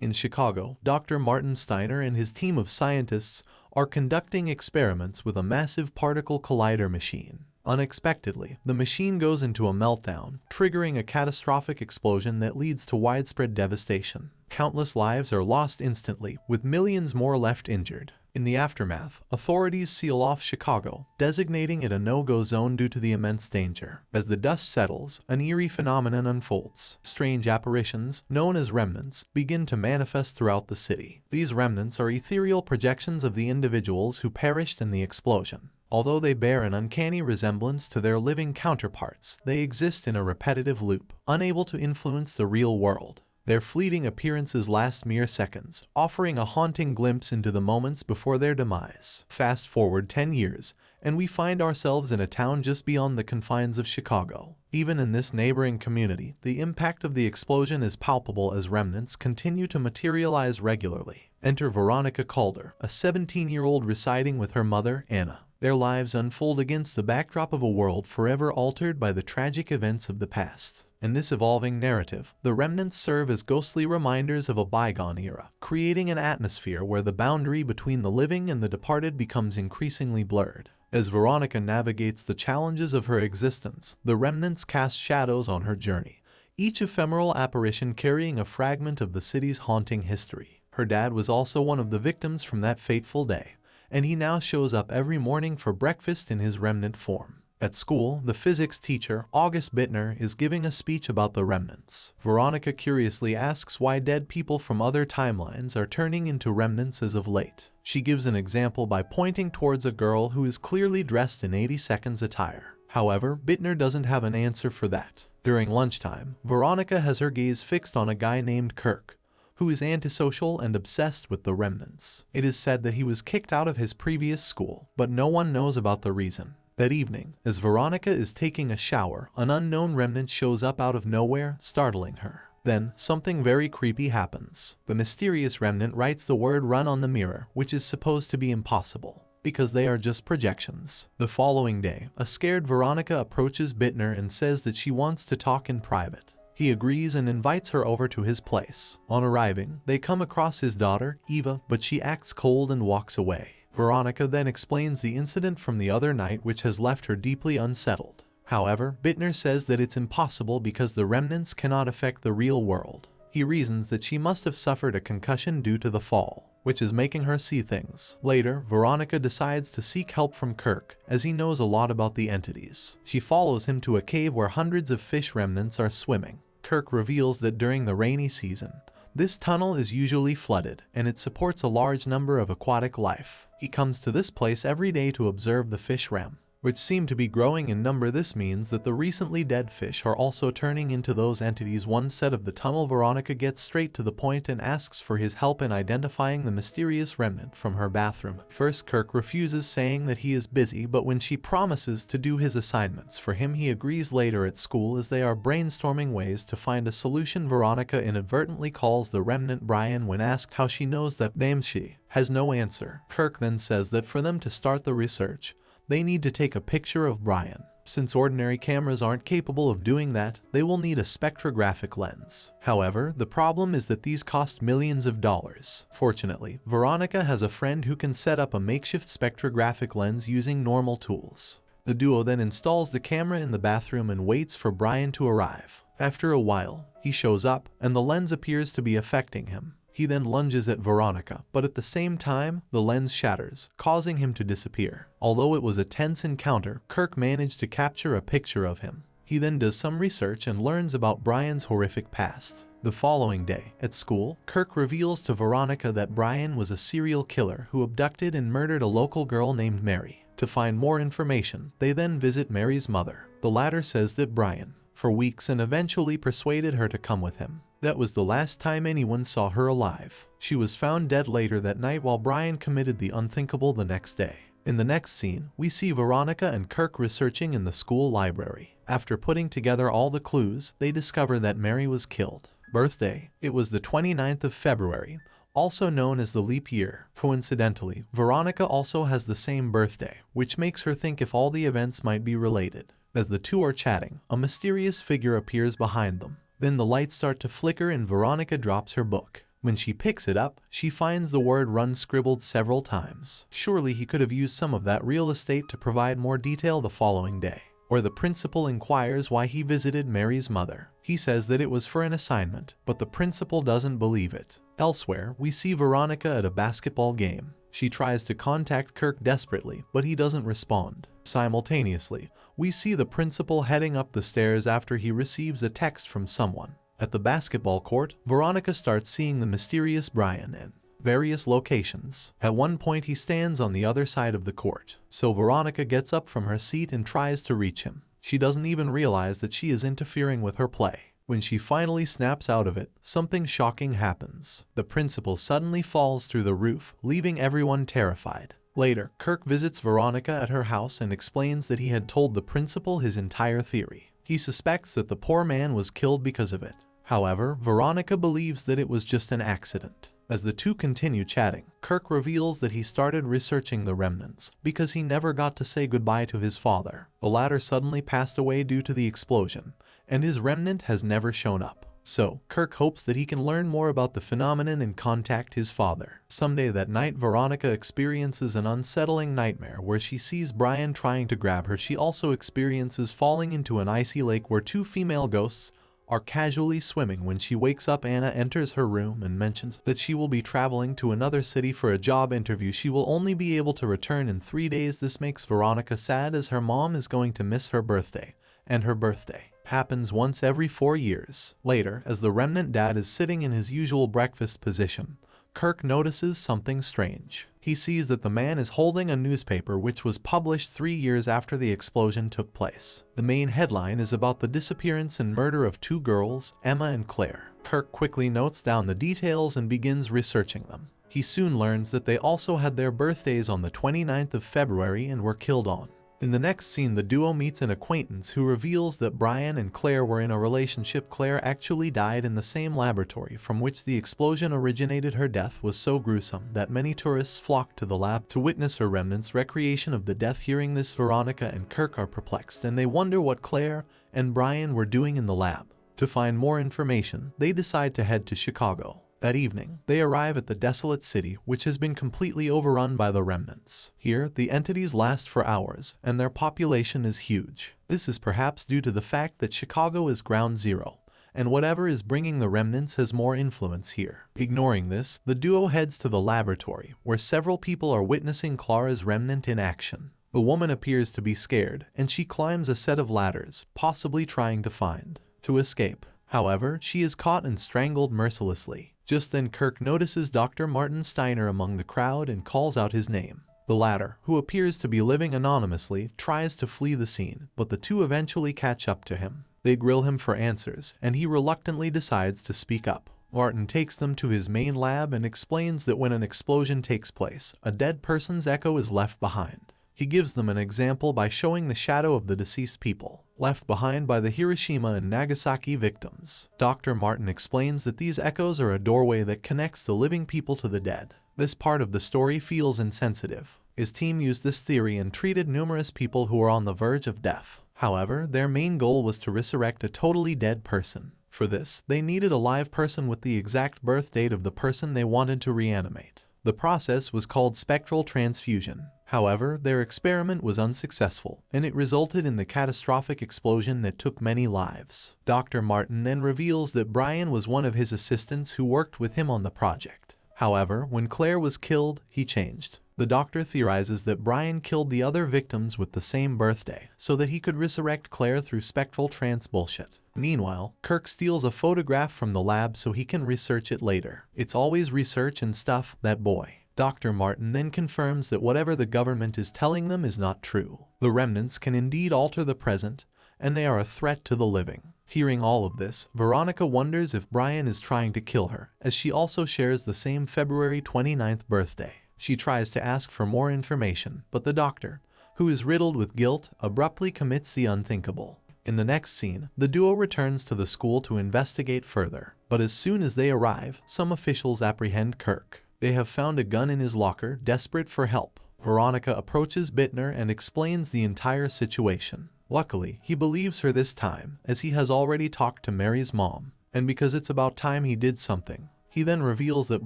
In Chicago, Dr. Martin Steiner and his team of scientists are conducting experiments with a massive particle collider machine. Unexpectedly, the machine goes into a meltdown, triggering a catastrophic explosion that leads to widespread devastation. Countless lives are lost instantly, with millions more left injured. In the aftermath, authorities seal off Chicago, designating it a no-go zone due to the immense danger. As the dust settles, an eerie phenomenon unfolds. Strange apparitions, known as remnants, begin to manifest throughout the city. These remnants are ethereal projections of the individuals who perished in the explosion. Although they bear an uncanny resemblance to their living counterparts, they exist in a repetitive loop, unable to influence the real world. Their fleeting appearances last mere seconds, offering a haunting glimpse into the moments before their demise. Fast forward 10 years, and we find ourselves in a town just beyond the confines of Chicago. Even in this neighboring community, the impact of the explosion is palpable as remnants continue to materialize regularly. Enter Veronica Calder, a 17-year-old residing with her mother, Anna. Their lives unfold against the backdrop of a world forever altered by the tragic events of the past. In this evolving narrative, the remnants serve as ghostly reminders of a bygone era, creating an atmosphere where the boundary between the living and the departed becomes increasingly blurred. As Veronica navigates the challenges of her existence, the remnants cast shadows on her journey, each ephemeral apparition carrying a fragment of the city's haunting history. Her dad was also one of the victims from that fateful day, and he now shows up every morning for breakfast in his remnant form. At school, the physics teacher, August Bittner, is giving a speech about the remnants. Veronica curiously asks why dead people from other timelines are turning into remnants as of late. She gives an example by pointing towards a girl who is clearly dressed in 82nd's attire. However, Bittner doesn't have an answer for that. During lunchtime, Veronica has her gaze fixed on a guy named Kirk, who is antisocial and obsessed with the remnants. It is said that he was kicked out of his previous school, but no one knows about the reason. That evening, as Veronica is taking a shower, an unknown remnant shows up out of nowhere, startling her. Then, something very creepy happens. The mysterious remnant writes the word "run" on the mirror, which is supposed to be impossible, because they are just projections. The following day, a scared Veronica approaches Bittner and says that she wants to talk in private. He agrees and invites her over to his place. On arriving, they come across his daughter, Eva, but she acts cold and walks away. Veronica then explains the incident from the other night, which has left her deeply unsettled. However, Bittner says that it's impossible because the remnants cannot affect the real world. He reasons that she must have suffered a concussion due to the fall, which is making her see things. Later, Veronica decides to seek help from Kirk, as he knows a lot about the entities. She follows him to a cave where hundreds of fish remnants are swimming. Kirk reveals that during the rainy season, this tunnel is usually flooded, and it supports a large number of aquatic life. He comes to this place every day to observe the fish rem, which seem to be growing in number. This means that the recently dead fish are also turning into those entities. One set of the tunnel. Veronica gets straight to the point and asks for his help in identifying the mysterious remnant from her bathroom. First, Kirk refuses, saying that he is busy, but when she promises to do his assignments for him, he agrees. Later at school, as they are brainstorming ways to find a solution, Veronica inadvertently calls the remnant Brian. When asked how she knows that name, she has no answer. Kirk then says that for them to start the research, they need to take a picture of Brian. Since ordinary cameras aren't capable of doing that, they will need a spectrographic lens. However, the problem is that these cost millions of dollars. Fortunately, Veronica has a friend who can set up a makeshift spectrographic lens using normal tools. The duo then installs the camera in the bathroom and waits for Brian to arrive. After a while, he shows up, and the lens appears to be affecting him. He then lunges at Veronica, but at the same time, the lens shatters, causing him to disappear. Although it was a tense encounter, Kirk managed to capture a picture of him. He then does some research and learns about Brian's horrific past. The following day, at school, Kirk reveals to Veronica that Brian was a serial killer who abducted and murdered a local girl named Mary. To find more information, they then visit Mary's mother. The latter says that Brian, for weeks, and eventually persuaded her to come with him. That was the last time anyone saw her alive. She was found dead later that night, while Brian committed the unthinkable the next day. In the next scene, we see Veronica and Kirk researching in the school library. After putting together all the clues, they discover that Mary was killed. Birthday: it was the 29th of February, also known as the leap year. Coincidentally, Veronica also has the same birthday, which makes her think if all the events might be related. As the two are chatting, a mysterious figure appears behind them. Then the lights start to flicker and Veronica drops her book. When she picks it up, she finds the word run scribbled several times. Surely he could have used some of that real estate to provide more detail the following day. Or the principal inquires why he visited Mary's mother. He says that it was for an assignment, but the principal doesn't believe it. Elsewhere, we see Veronica at a basketball game. She tries to contact Kirk desperately, but he doesn't respond. Simultaneously, we see the principal heading up the stairs after he receives a text from someone. At the basketball court, Veronica starts seeing the mysterious Brian in various locations. At one point he stands on the other side of the court, so Veronica gets up from her seat and tries to reach him. She doesn't even realize that she is interfering with her play. When she finally snaps out of it, something shocking happens. The principal suddenly falls through the roof, leaving everyone terrified. Later, Kirk visits Veronica at her house and explains that he had told the principal his entire theory. He suspects that the poor man was killed because of it. However, Veronica believes that it was just an accident. As the two continue chatting, Kirk reveals that he started researching the Remnants because he never got to say goodbye to his father. The latter suddenly passed away due to the explosion, and his remnant has never shown up. So, Kirk hopes that he can learn more about the phenomenon and contact his father. Someday that night, Veronica experiences an unsettling nightmare where she sees Brian trying to grab her. She also experiences falling into an icy lake where two female ghosts are casually swimming. When she wakes up, Anna enters her room and mentions that she will be traveling to another city for a job interview. She will only be able to return in 3 days. This makes Veronica sad as her mom is going to miss her birthday, and her birthday happens once every 4 years. Later, as the remnant dad is sitting in his usual breakfast position, Kirk notices something strange. He sees that the man is holding a newspaper which was published 3 years after the explosion took place. The main headline is about the disappearance and murder of 2 girls, Emma and Claire. Kirk quickly notes down the details and begins researching them. He soon learns that they also had their birthdays on the 29th of February and were killed on. In the next scene, the duo meets an acquaintance who reveals that Brian and Claire were in a relationship. Claire actually died in the same laboratory from which the explosion originated. Her death was so gruesome that many tourists flocked to the lab to witness her remnants' recreation of the death. Hearing this, Veronica and Kirk are perplexed and they wonder what Claire and Brian were doing in the lab. To find more information, they decide to head to Chicago. That evening, they arrive at the desolate city, which has been completely overrun by the remnants. Here, the entities last for hours, and their population is huge. This is perhaps due to the fact that Chicago is ground zero, and whatever is bringing the remnants has more influence here. Ignoring this, the duo heads to the laboratory, where several people are witnessing Clara's remnant in action. The woman appears to be scared, and she climbs a set of ladders, possibly trying to escape. However, she is caught and strangled mercilessly. Just then, Kirk notices Dr. Martin Steiner among the crowd and calls out his name. The latter, who appears to be living anonymously, tries to flee the scene, but the two eventually catch up to him. They grill him for answers, and he reluctantly decides to speak up. Martin takes them to his main lab and explains that when an explosion takes place, a dead person's echo is left behind. He gives them an example by showing the shadow of the deceased people left behind by the Hiroshima and Nagasaki victims. Dr. Martin explains that these echoes are a doorway that connects the living people to the dead. This part of the story feels insensitive. His team used this theory and treated numerous people who were on the verge of death. However, their main goal was to resurrect a totally dead person. For this, they needed a live person with the exact birth date of the person they wanted to reanimate. The process was called spectral transfusion. However, their experiment was unsuccessful, and it resulted in the catastrophic explosion that took many lives. Dr. Martin then reveals that Brian was one of his assistants who worked with him on the project. However, when Claire was killed, he changed. The doctor theorizes that Brian killed the other victims with the same birthday, so that he could resurrect Claire through spectral trance bullshit. Meanwhile, Kirk steals a photograph from the lab so he can research it later. It's always research and stuff, that boy. Dr. Martin then confirms that whatever the government is telling them is not true. The remnants can indeed alter the present, and they are a threat to the living. Hearing all of this, Veronica wonders if Brian is trying to kill her, as she also shares the same February 29th birthday. She tries to ask for more information, but the doctor, who is riddled with guilt, abruptly commits the unthinkable. In the next scene, the duo returns to the school to investigate further, but as soon as they arrive, some officials apprehend Kirk. They have found a gun in his locker, desperate for help. Veronica approaches Bittner and explains the entire situation. Luckily, he believes her this time, as he has already talked to Mary's mom, and because it's about time he did something. He then reveals that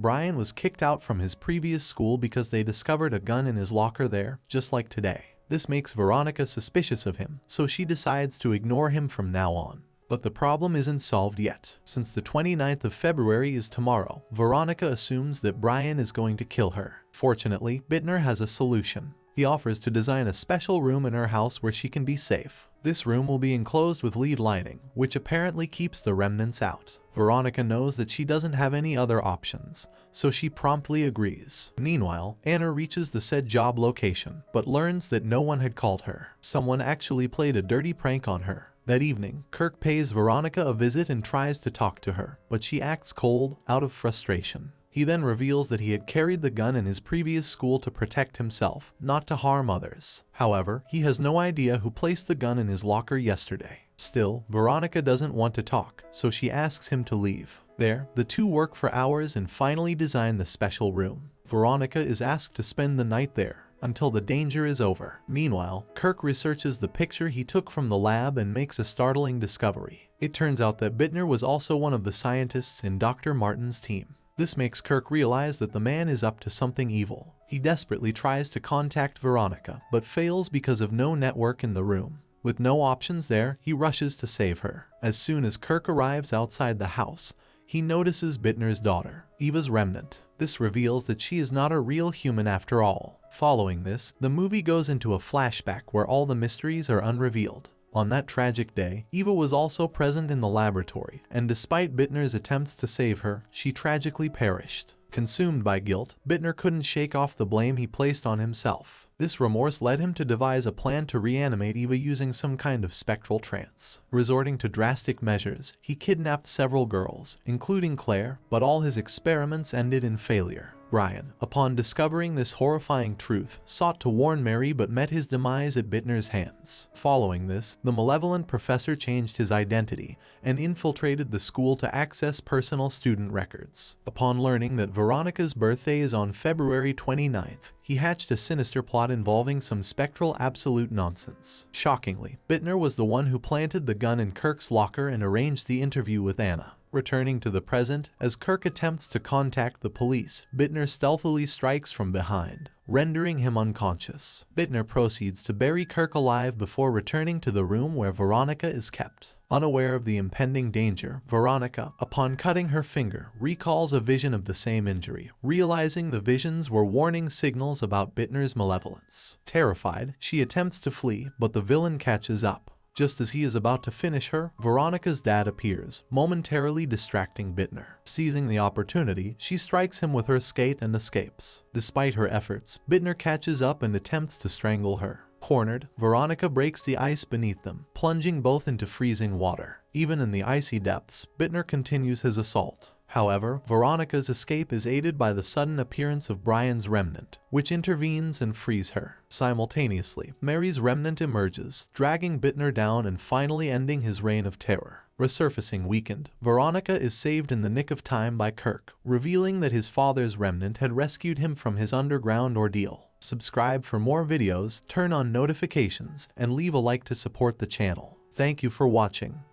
Brian was kicked out from his previous school because they discovered a gun in his locker there, just like today. This makes Veronica suspicious of him, so she decides to ignore him from now on. But the problem isn't solved yet. Since the 29th of February is tomorrow, Veronica assumes that Brian is going to kill her. Fortunately, Bittner has a solution. He offers to design a special room in her house where she can be safe. This room will be enclosed with lead lighting, which apparently keeps the remnants out. Veronica knows that she doesn't have any other options, so she promptly agrees. Meanwhile, Anna reaches the said job location, but learns that no one had called her. Someone actually played a dirty prank on her. That evening, Kirk pays Veronica a visit and tries to talk to her, but she acts cold, out of frustration. He then reveals that he had carried the gun in his previous school to protect himself, not to harm others. However, he has no idea who placed the gun in his locker yesterday. Still, Veronica doesn't want to talk, so she asks him to leave. There, the two work for hours and finally design the special room. Veronica is asked to spend the night there until the danger is over. Meanwhile, Kirk researches the picture he took from the lab and makes a startling discovery. It turns out that Bittner was also one of the scientists in Dr. Martin's team. This makes Kirk realize that the man is up to something evil. He desperately tries to contact Veronica, but fails because of no network in the room. With no options there, he rushes to save her. As soon as Kirk arrives outside the house, he notices Bittner's daughter, Eva's remnant. This reveals that she is not a real human after all. Following this, the movie goes into a flashback where all the mysteries are unrevealed. On that tragic day, Eva was also present in the laboratory, and despite Bittner's attempts to save her, she tragically perished. Consumed by guilt, Bittner couldn't shake off the blame he placed on himself. This remorse led him to devise a plan to reanimate Eva using some kind of spectral trance. Resorting to drastic measures, he kidnapped several girls, including Claire, but all his experiments ended in failure. Brian, upon discovering this horrifying truth, sought to warn Mary but met his demise at Bittner's hands. Following this, the malevolent professor changed his identity and infiltrated the school to access personal student records. Upon learning that Veronica's birthday is on February 29th, he hatched a sinister plot involving some spectral absolute nonsense. Shockingly, Bittner was the one who planted the gun in Kirk's locker and arranged the interview with Anna. Returning to the present, as Kirk attempts to contact the police, Bittner stealthily strikes from behind, rendering him unconscious. Bittner proceeds to bury Kirk alive before returning to the room where Veronica is kept. Unaware of the impending danger, Veronica, upon cutting her finger, recalls a vision of the same injury, realizing the visions were warning signals about Bittner's malevolence. Terrified, she attempts to flee, but the villain catches up. Just as he is about to finish her, Veronica's dad appears, momentarily distracting Bittner. Seizing the opportunity, she strikes him with her skate and escapes. Despite her efforts, Bittner catches up and attempts to strangle her. Cornered, Veronica breaks the ice beneath them, plunging both into freezing water. Even in the icy depths, Bittner continues his assault. However, Veronica's escape is aided by the sudden appearance of Brian's remnant, which intervenes and frees her. Simultaneously, Mary's remnant emerges, dragging Bittner down and finally ending his reign of terror. Resurfacing weakened, Veronica is saved in the nick of time by Kirk, revealing that his father's remnant had rescued him from his underground ordeal. Subscribe for more videos, turn on notifications, and leave a like to support the channel. Thank you for watching.